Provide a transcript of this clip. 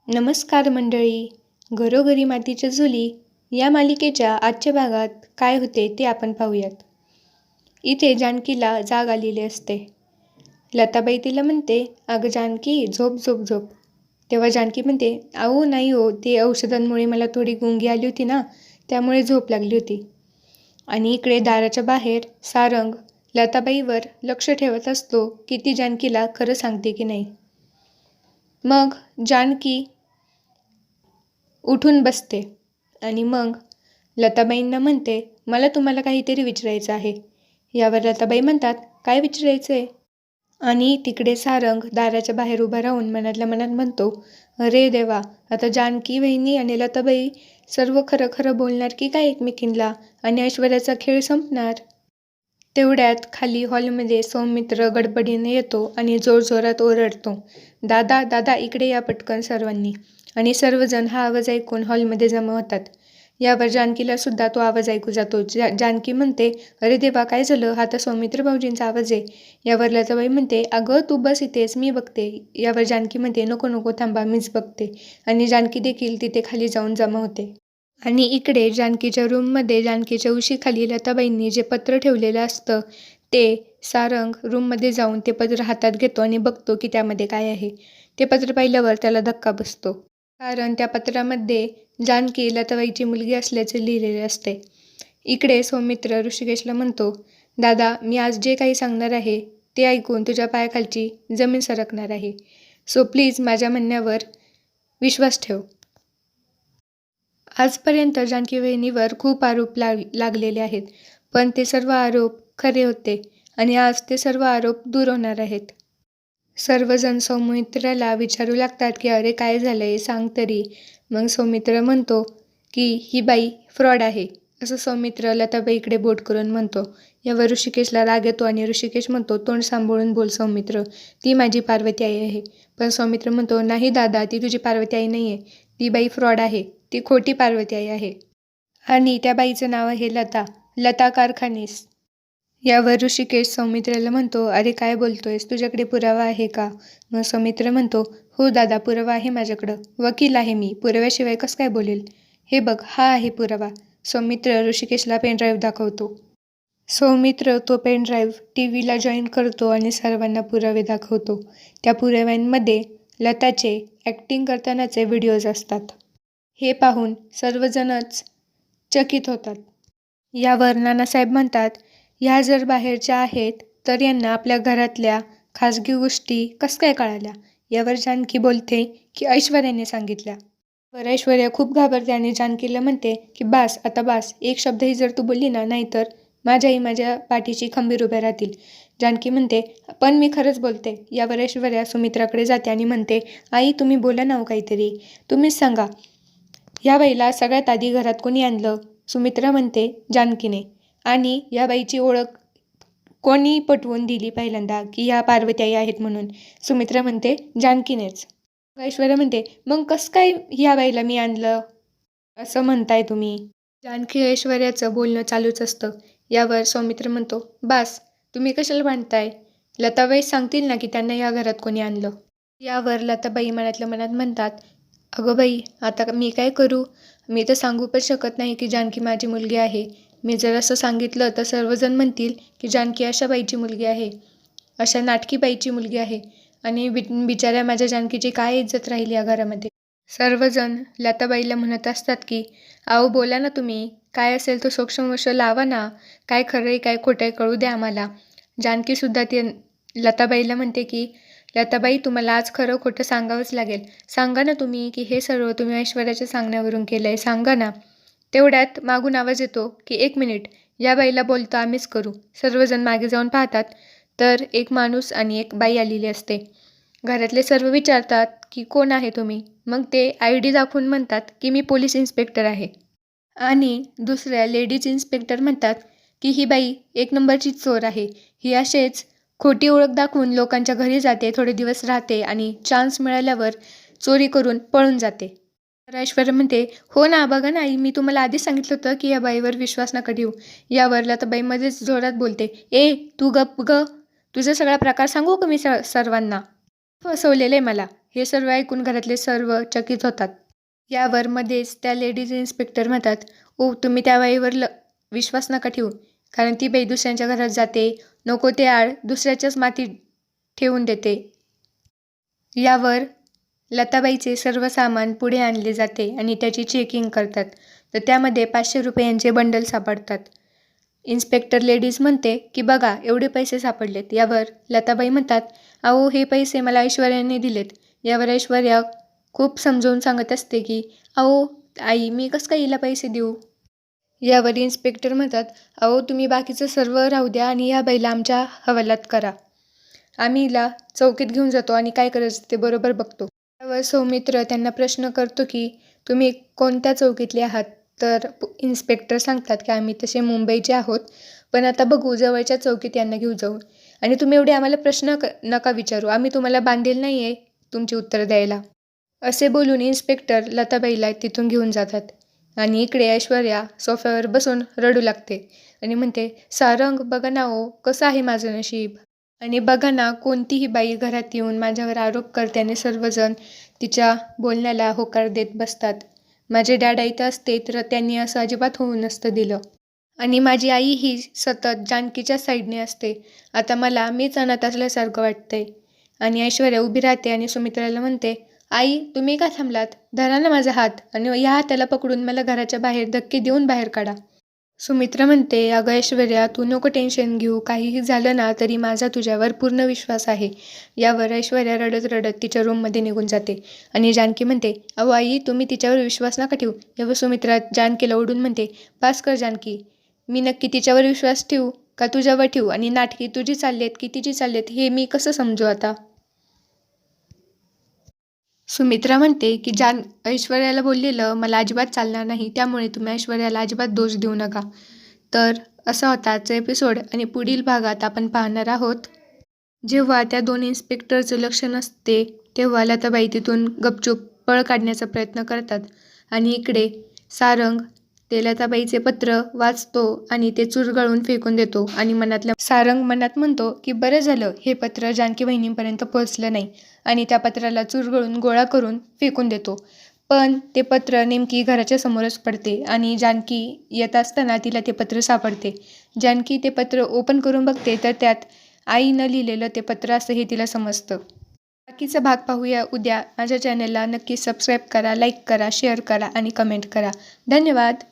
नमस्कार मंडळी. घरोघरी मातीच्या चुली या मालिकेच्या आजच्या भागात काय होते ते आपण पाहूयात. इथे जानकीला जाग आलेली असते. लताबाई तिला म्हणते, अगं जानकी, झोप झोप झोप. तेव्हा जानकी म्हणते, अहो नाही हो, ते औषधांमुळे मला थोडी गुंगी आली होती ना, त्यामुळे झोप लागली होती. आणि इकडे दाराच्या बाहेर सारंग लताबाईवर लक्ष ठेवत असतो की ती जानकीला खरं सांगते की नाही. मग जानकी उठून बसते आणि मग लताबाईंना म्हणते, मला तुम्हाला काहीतरी विचारायचं आहे. यावर लताबाई म्हणतात, काय विचारायचं आहे? आणि तिकडे सारंग दाराच्या बाहेर उभा राहून मनातल्या मनात म्हणतो, अरे देवा, आता जानकी वहिनी आणि लताबाई सर्व खरं खरं बोलणार की काय एकमेकींना, आणि ऐश्वर्याचा खेळ संपणार. तेवढ्यात खाली हॉलमध्ये सौमित्र गडबडीने येतो आणि जोरजोरात ओरडतो, दादा दादा, इकडे या पटकन सर्वांनी. आणि सर्वजण हा आवाज ऐकून हॉलमध्ये जमा होतात. यावर जानकीला सुद्धा तो आवाज ऐकू जातो. जानकी म्हणते, अरे देवा, काय झालं? हा तर सौमित्र भाऊजींचा आवाज आहे. यावर लताबाई म्हणते, अगं तू बस इथेच, मी बघते. यावर जानकी म्हणते, नको नको, थांबा, मीच बघते. आणि जानकी देखील तिथे खाली जाऊन जमा होते. आणि इकडे जानकीच्या रूममध्ये जानकीच्या उशीखाली लताबाईंनी जे पत्र ठेवलेलं असतं ते सारंग रूममध्ये जाऊन ते पत्र हातात घेतो आणि बघतो की त्यामध्ये काय आहे. ते पत्र पाहिल्यावर त्याला धक्का बसतो, कारण त्या पत्रामध्ये जानकी लताबाईची मुलगी असल्याचे लिहिलेले असते. इकडे सौमित्र ऋषिकेशला म्हणतो, दादा, मी आज जे काही सांगणार आहे ते ऐकून तुझ्या पायाखालची जमीन सरकणार आहे. सो प्लीज माझ्या म्हणण्यावर विश्वास ठेव. आजपर्यंत जानकी वहिनीवर खूप आरोप लागलेले आहेत, पण ते सर्व आरोप खरे होते आणि आज ते सर्व आरोप दूर होणार आहेत. सर्वजण सौमित्राला विचारू लागतात की अरे काय झालंय, सांग तरी. मग सौमित्र म्हणतो की ही बाई फ्रॉड आहे, असं सौमित्र लताबाईकडे बोट करून म्हणतो. यावर ऋषिकेशला राग येतो आणि ऋषिकेश म्हणतो, तोंड सांभाळून बोल सौमित्र, ती माझी पार्वती आई आहे. पण सौमित्र म्हणतो, नाही दादा, ती तुझी पार्वती आई नाही आहे, ती बाई फ्रॉड आहे, ती खोटी पार्वती आई आहे. आणि त्या बाईचं नाव आहे लता, लता कारखानीस. यावर ऋषिकेश सौमित्राला म्हणतो, अरे काय बोलतोयस, तुझ्याकडे पुरावा आहे का? मग सौमित्र म्हणतो, हो दादा, पुरावा आहे माझ्याकडं, वकील आहे मी, पुराव्याशिवाय कसं काय बोलेल. हे बघ, हा आहे पुरावा. सौमित्र ऋषिकेशला पेनड्राईव्ह दाखवतो. सौमित्र तो पेनड्राईव्ह टी व्हीला जॉईन करतो आणि सर्वांना पुरावे दाखवतो. त्या पुराव्यांमध्ये लताचे ॲक्टिंग करतानाचे व्हिडिओज असतात. हे पाहून सर्वजणच चकित होतात. यावर नानासाहेब म्हणतात, ह्या जर बाहेरच्या आहेत तर यांना आपल्या घरातल्या खाजगी गोष्टी कसं काय कळाल्या. यावर जानकी बोलते की ऐश्वर्याने सांगितल्या. वर ऐश्वर्या खूप घाबरते आणि जानकीला म्हणते की बास, आता बास, एक शब्दही जर तू बोलली ना, नाहीतर माझ्याही माझ्या पाठीशी खंबीर उभ्या राहतील. जानकी म्हणते, पण मी खरंच बोलते. यावर ऐश्वर्या सुमित्राकडे जाते आणि म्हणते, आई, तुम्ही बोला ना हो काहीतरी, तुम्हीच सांगा, ह्या बाईला सगळ्यात आधी घरात कोणी आणलं? सुमित्रा म्हणते, जानकीने. आणि या बाईची ओळख कोणी पटवून दिली पहिल्यांदा की ह्या पार्वती आई आहेत म्हणून? सुमित्रा म्हणते, जानकीनेच. ऐश्वर्या म्हणते, मग कसं काय ह्या बाईला मी आणलं असं म्हणताय तुम्ही? जानकी ऐश्वर्याचं बोलणं चालूच असतं. यावर सौमित्र म्हणतो, बास, तुम्ही कशाला भांडताय? लताबाई सांगतील ना की त्यांना या घरात कोणी आणलं. यावर लताबाई मनातल्या मनात म्हणतात, अगं बाई, आता मी काय करू? मी तर सांगू पण शकत नाही की जानकी माझी मुलगी आहे. मी जर असं सांगितलं तर सर्वजण म्हणतील की जानकी अशा बाईची मुलगी आहे, अशा नाटकी बाईची मुलगी आहे, आणि बिचाऱ्या माझ्या जानकीची काय इज्जत राहील या घरामध्ये. सर्वजण लताबाईला म्हणत असतात की अहो बोला ना तुम्ही, काय असेल तो सोक्षमोक्ष लावा ना, काय खरं आहे काय खोटं आहे कळू द्या आम्हाला. जानकीसुद्धा ते लताबाईला म्हणते की लताबाई, तुम्हाला आज खरं खोटं सांगावंच लागेल. सांगा ना तुम्ही की हे सर्व तुम्ही ऐश्वर्याच्या सांगण्यावरून केलं आहे, सांगा ना. तेवढ्यात मागून आवाज येतो की 1 मिनिट, या बाईला बोलतो आम्हीच करू. सर्वजण मागे जाऊन पाहतात तर एक माणूस आणि एक बाई आलेली असते. घरातले सर्व विचारतात की कोण आहे तुम्ही? मग ते ID दाखवून म्हणतात की मी पोलीस इन्स्पेक्टर आहे. आणि दुसऱ्या लेडीज इन्स्पेक्टर म्हणतात की ही बाई 1 नंबरची चोर आहे. ही असेच खोटी ओळख दाखवून लोकांच्या घरी जाते, थोडे दिवस राहते आणि चान्स मिळाल्यावर चोरी करून पळून जाते. तर ऐश्वर्या म्हणते, हो ना, बघा ना आई, मी तुम्हाला आधीच सांगितलं होतं की या बाईवर विश्वास नका ठेवू. यावर लताबाई मध्येच जोरात बोलते, तू गप ग, तुझा सगळा प्रकार सांगू का मी सर्वांना? फसवलेलं आहे मला. हे सर्व ऐकून घरातले सर्व चकित होतात. यावर मध्येच त्या लेडीज इन्स्पेक्टर म्हणतात, ओ तुम्ही त्या बाईवर विश्वास नका ठेवू, कारण ती बाई दुसऱ्यांच्या घरात जाते, नको ते आळ दुसऱ्याच्याच माती ठेवून देते. यावर लताबाईचे सर्व सामान पुढे आणले जाते आणि त्याची चेकिंग करतात. तर त्यामध्ये 500 रुपयांचे बंडल सापडतात. इन्स्पेक्टर लेडीज म्हणते की बघा एवढे पैसे सापडलेत. यावर लताबाई म्हणतात, अहो हे पैसे मला ऐश्वर्याने दिलेत. यावर ऐश्वर्या खूप समजावून सांगत असते की अहो आई मी कसं काय हिला पैसे देऊ. यावर इन्स्पेक्टर म्हणतात, अहो तुम्ही बाकीचं सर्व राहू द्या आणि या बाईला आमच्या हवालात करा. आम्ही हिला चौकीत घेऊन जातो आणि काय करायचं ते बरोबर बघतो. त्यावर सौमित्र त्यांना प्रश्न करतो की तुम्ही कोणत्या चौकीतले आहात. तर इन्स्पेक्टर सांगतात की आम्ही तसे मुंबईचे आहोत, पण आता बघू जवळच्या चौकीत यांना घेऊ जाऊ. आणि तुम्ही एवढे आम्हाला प्रश्न नका विचारू, आम्ही तुम्हाला बांधील नाही आहे तुमची उत्तरं द्यायला. असे बोलून इन्स्पेक्टर लताबाईला तिथून घेऊन जातात. आणि इकडे ऐश्वर्या सोफ्यावर बसून रडू लागते आणि म्हणते, सारंग बघा ना ओ कसं आहे माझं नशीब. आणि बघा ना कोणतीही बाई घरात येऊन माझ्यावर आरोप करते आणि सर्वजण तिच्या बोलण्याला होकार देत बसतात. माझे डॅडा इथं असते तर त्यांनी असं अजिबात होऊ नसतं दिलं. आणि माझी आई ही सतत जानकीच्या साईडने असते. आता मला मीच अनाथ असल्यासारखं वाटतंय. आणि ऐश्वर्या उभी राहते आणि सुमित्राला म्हणते, आई तुम्ही का थांबलात, धरा ना माझा हात आणि या हाताला पकडून मला घराच्या बाहेर धक्के देऊन बाहेर काढा. सुमित्रा म्हणते, अगं ऐश्वर्या तू नको टेन्शन घेऊ, काहीही झालं ना तरी माझा तुझ्यावर पूर्ण विश्वास आहे. यावर ऐश्वर्या रडत रडत तिच्या रूममध्ये निघून जाते. आणि जानकी म्हणते, अहो आई तुम्ही तिच्यावर विश्वास नका ठेवू. यावर सुमित्रा जानकीला ओढून म्हणते, पास कर जानकी, मी नक्की तिच्यावर विश्वास ठेवू का तुझ्यावर ठेवू, आणि नाटकी तुझी चालली आहेत की तिची चालली आहेत हे मी कसं समजू आता. सुमित्रा म्हणते की ऐश्वर्याला बोललेलं मला अजिबात चालणार नाही, त्यामुळे तुम्ही ऐश्वर्याला अजिबात दोष देऊ नका. तर असा होता आजचा एपिसोड आणि पुढील भागात आपण पाहणार आहोत. जेव्हा त्या दोन इन्स्पेक्टरचं लक्ष नसते तेव्हा लताबाई तिथून गपचूप पळ काढण्याचा प्रयत्न करतात. आणि इकडे सारंग ते लताबाईचे पत्र वाचतो आणि ते चुरगळून फेकून देतो. आणि सारंग मनात म्हणतो की बरं झालं हे पत्र जानकी बहिणींपर्यंत पोहोचलं नाही, आणि त्या पत्राला चुरगळून गोळा करून फेकून देतो. पण ते पत्र नेमकी घराच्या समोरच पडते आणि जानकी येत असताना तिला ते पत्र सापडते. जानकी ते पत्र ओपन करून बघते तर त्यात आईनं लिहिलेलं ते पत्र असं हे तिला समजतं. बाकीचा भाग पाहूया उद्या. माझ्या चॅनलला नक्की सबस्क्राईब करा, लाईक करा, शेअर करा आणि कमेंट करा. धन्यवाद.